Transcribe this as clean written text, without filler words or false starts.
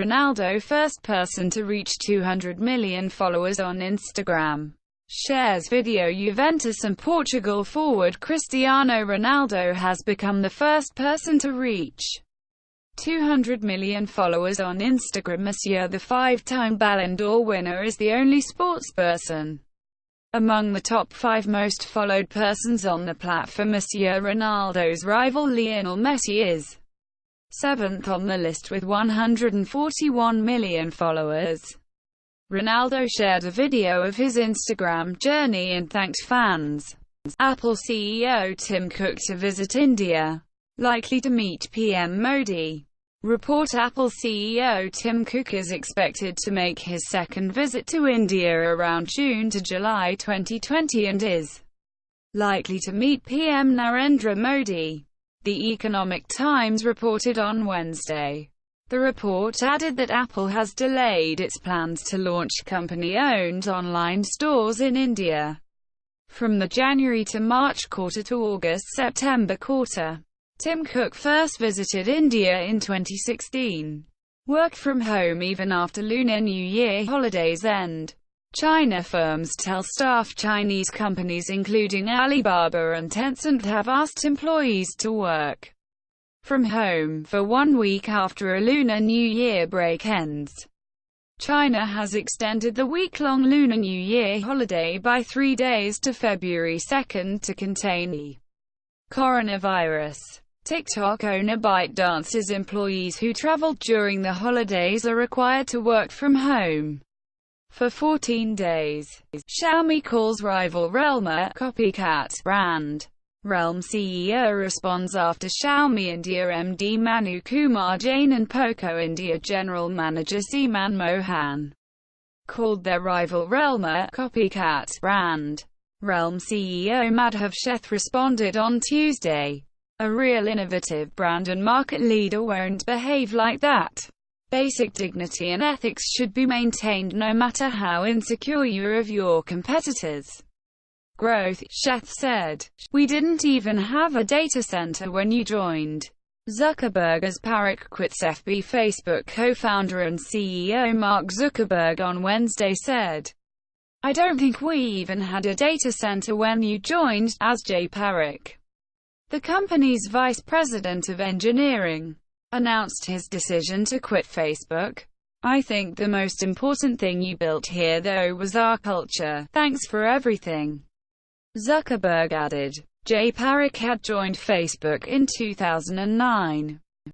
Ronaldo, first person to reach 200 million followers on Instagram, shares video. Juventus and Portugal forward Cristiano Ronaldo has become the first person to reach 200 million followers on Instagram. Monsieur, the five-time Ballon d'Or winner, is the only sportsperson among the top 5 most followed persons on the platform. Monsieur Ronaldo's rival Lionel Messi is 7th on the list with 141 million followers. Ronaldo shared a video of his Instagram journey and thanked fans. Apple CEO Tim Cook to visit India, likely to meet PM Modi. Report: Apple CEO Tim Cook is expected to make his second visit to India around June to July 2020 and is likely to meet PM Narendra Modi. The Economic Times reported on Wednesday. The report added that Apple has delayed its plans to launch company-owned online stores in India from the January to March quarter to August-September quarter. Tim Cook first visited India in 2016. Work from home even after Lunar New Year holidays end. China firms tell staff Chinese companies including Alibaba and Tencent have asked employees to work from home for 1 week after a Lunar New Year break ends. China has extended the week-long Lunar New Year holiday by 3 days to February 2 to contain the coronavirus. TikTok owner ByteDance's employees who traveled during the holidays are required to work from home for 14 days. Xiaomi calls rival Realme a copycat brand. Realme CEO responds after Xiaomi India MD Manu, Kumar, Jain and POCO India General Manager Manmohan called their rival Realme a copycat brand. Realme CEO Madhav Sheth responded on Tuesday, "A real innovative brand and market leader won't behave like that. Basic dignity and ethics should be maintained no matter how insecure you are of your competitors' growth," Sheth said. "We didn't even have a data center when you joined." Zuckerberg as Parrot quits FB. Facebook co-founder and CEO Mark Zuckerberg on Wednesday said, "I don't think we even had a data center when you joined," as Jay Parrot, the company's vice president of engineering, announced his decision to quit Facebook. "I think the most important thing you built here though was our culture. Thanks for everything," Zuckerberg added. Jay Parrot had joined Facebook in 2009.